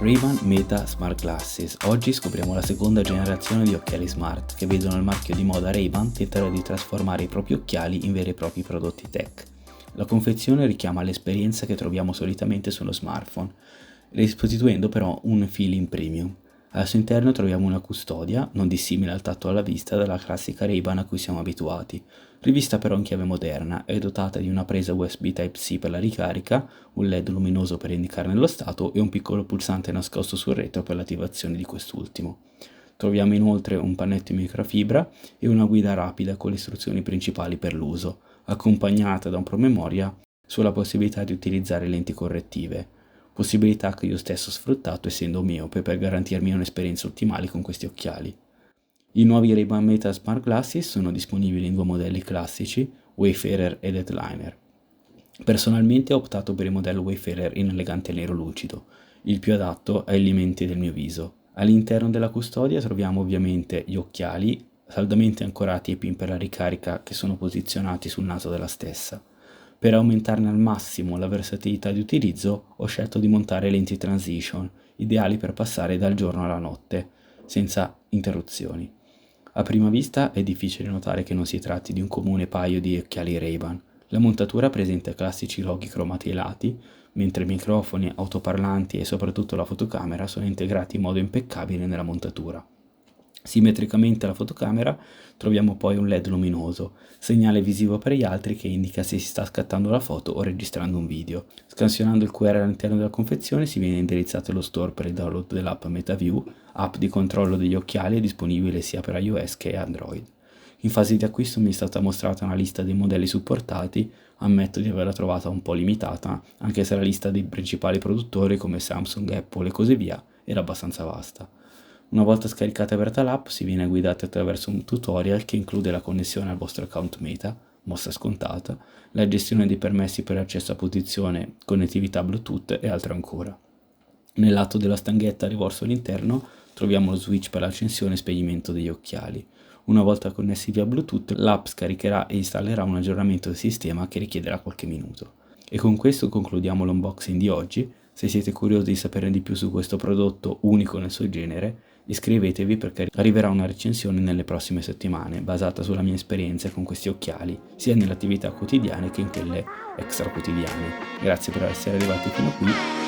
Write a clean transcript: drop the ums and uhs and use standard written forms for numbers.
Ray-Ban Meta Smart Glasses. Oggi scopriamo la seconda generazione di occhiali smart che vedono il marchio di moda Ray-Ban tentare di trasformare i propri occhiali in veri e propri prodotti tech. La confezione richiama l'esperienza che troviamo solitamente sullo smartphone, restituendo però un feeling premium. Al suo interno troviamo una custodia, non dissimile al tatto alla vista dalla classica Ray-Ban a cui siamo abituati, rivista però in chiave moderna e dotata di una presa USB Type-C per la ricarica, un LED luminoso per indicarne lo stato e un piccolo pulsante nascosto sul retro per l'attivazione di quest'ultimo. Troviamo inoltre un pannetto in microfibra e una guida rapida con le istruzioni principali per l'uso, accompagnata da un promemoria sulla possibilità di utilizzare lenti correttive, possibilità che io stesso ho sfruttato essendo miope per garantirmi un'esperienza ottimale con questi occhiali. I nuovi Ray-Ban Meta Smart Glasses sono disponibili in due modelli classici, Wayfarer ed Headliner. Personalmente ho optato per il modello Wayfarer in elegante nero lucido, il più adatto ai limiti del mio viso. All'interno della custodia troviamo ovviamente gli occhiali, saldamente ancorati ai pin per la ricarica che sono posizionati sul naso della stessa. Per aumentarne al massimo la versatilità di utilizzo ho scelto di montare lenti transition, ideali per passare dal giorno alla notte, senza interruzioni. A prima vista è difficile notare che non si tratti di un comune paio di occhiali Ray-Ban. La montatura presenta classici loghi cromati ai lati, mentre microfoni, autoparlanti e soprattutto la fotocamera sono integrati in modo impeccabile nella montatura. Simmetricamente alla fotocamera troviamo poi un LED luminoso, segnale visivo per gli altri che indica se si sta scattando la foto o registrando un video. Scansionando il QR all'interno della confezione si viene indirizzato allo store per il download dell'app MetaView, app di controllo degli occhiali disponibile sia per iOS che Android. In fase di acquisto mi è stata mostrata una lista dei modelli supportati, ammetto di averla trovata un po' limitata, anche se la lista dei principali produttori come Samsung, Apple e così via era abbastanza vasta. Una volta scaricata e aperta l'app si viene guidati attraverso un tutorial che include la connessione al vostro account Meta, mossa scontata, la gestione dei permessi per accesso a posizione, connettività Bluetooth e altro ancora. Nel lato della stanghetta rivolto all'interno troviamo lo switch per l'accensione e spegnimento degli occhiali. Una volta connessi via Bluetooth, l'app scaricherà e installerà un aggiornamento del sistema che richiederà qualche minuto. E con questo concludiamo l'unboxing di oggi. Se siete curiosi di sapere di più su questo prodotto unico nel suo genere, iscrivetevi perché arriverà una recensione nelle prossime settimane basata sulla mia esperienza con questi occhiali, sia nelle attività quotidiane che in quelle extra quotidiane. Grazie per essere arrivati fino a qui